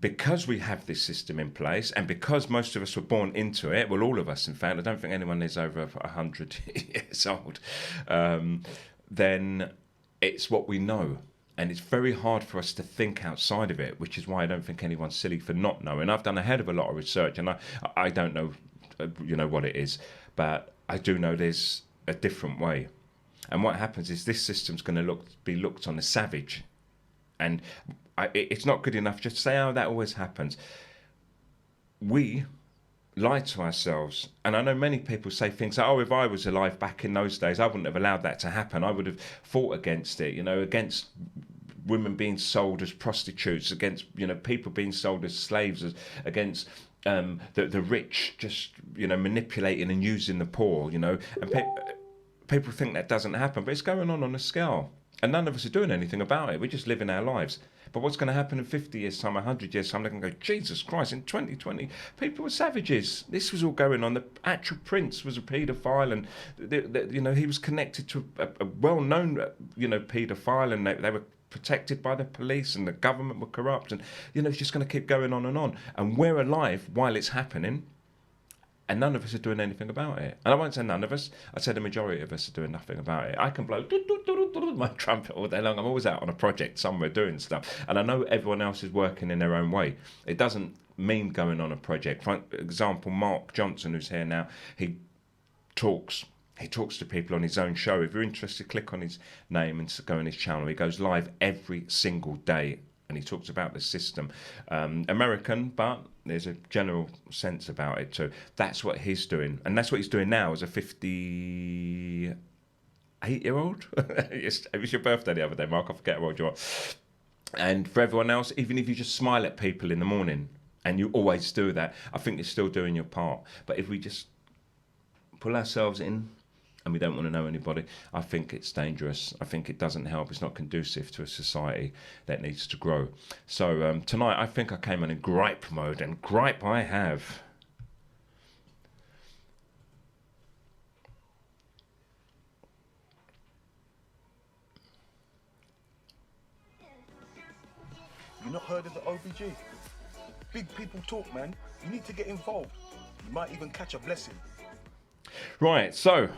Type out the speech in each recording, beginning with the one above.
because we have this system in place, and because most of us were born into it, well, all of us, in fact, I don't think anyone is over 100 years old, then it's what we know. And it's very hard for us to think outside of it, which is why I don't think anyone's silly for not knowing. I've done a hell of a lot of research, and I don't know, what it is, but I do know there's a different way. And what happens is this system's going to be looked on as savage. And it's not good enough just to say, oh, that always happens. We lie to ourselves. And I know many people say things like, oh, if I was alive back in those days, I wouldn't have allowed that to happen. I would have fought against it, against women being sold as prostitutes, against, people being sold as slaves, against the rich just, manipulating and using the poor, and people think that doesn't happen, but it's going on a scale. And none of us are doing anything about it. We're just living our lives. But what's going to happen in 50 years' time, 100 years' time? They're going to go, Jesus Christ, in 2020, people were savages. This was all going on. The actual prince was a paedophile, and he was connected to a well-known, paedophile, and they were protected by the police, and the government were corrupt. And, it's just going to keep going on. And we're alive while it's happening. And none of us are doing anything about it. And I won't say none of us. I'd say the majority of us are doing nothing about it. I can blow my trumpet all day long. I'm always out on a project somewhere doing stuff. And I know everyone else is working in their own way. It doesn't mean going on a project. For example, Mark Johnson, who's here now, he talks to people on his own show. If you're interested, click on his name and go on his channel. He goes live every single day. And he talks about the system. American, but there's a general sense about it too. That's what he's doing. And that's what he's doing now as a 58-year-old. It was your birthday the other day, Mark. I forget how old you are. And for everyone else, even if you just smile at people in the morning, and you always do that, I think you're still doing your part. But if we just pull ourselves in, and we don't want to know anybody, I think it's dangerous. I think it doesn't help. It's not conducive to a society that needs to grow. So tonight, I think I came on in gripe mode, and gripe I have. You not heard of the OBG? Big people talk, man. You need to get involved. You might even catch a blessing. Right, so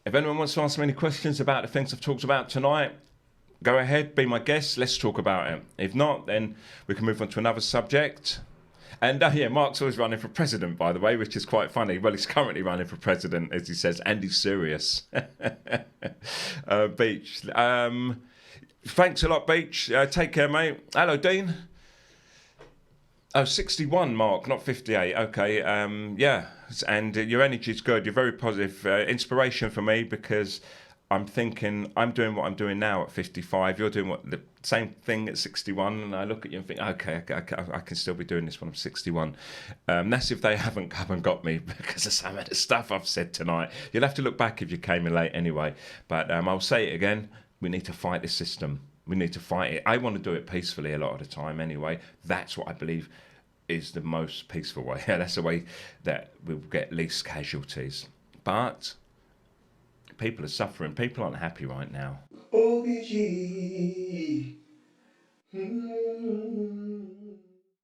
if anyone wants to ask me any questions about the things I've talked about tonight, go ahead, be my guest, let's talk about it. If not, then we can move on to another subject. And Mark's always running for president, by the way, which is quite funny. Well, he's currently running for president, as he says, and he's serious. Beach. Thanks a lot, Beach. Take care, mate. Hello, Dean. Oh, 61, Mark, not 58. Okay, and your energy's good. You're very positive. Inspiration for me, because I'm thinking I'm doing what I'm doing now at 55. You're doing the same thing at 61, and I look at you and think, okay, I can still be doing this when I'm 61. That's if they haven't come and got me because of some of the stuff I've said tonight. You'll have to look back if you came in late anyway. But I'll say it again. We need to fight this system. We need to fight it. I want to do it peacefully a lot of the time anyway. That's what I believe is the most peaceful way. That's the way that we'll get least casualties. But people are suffering. People aren't happy right now. OBG.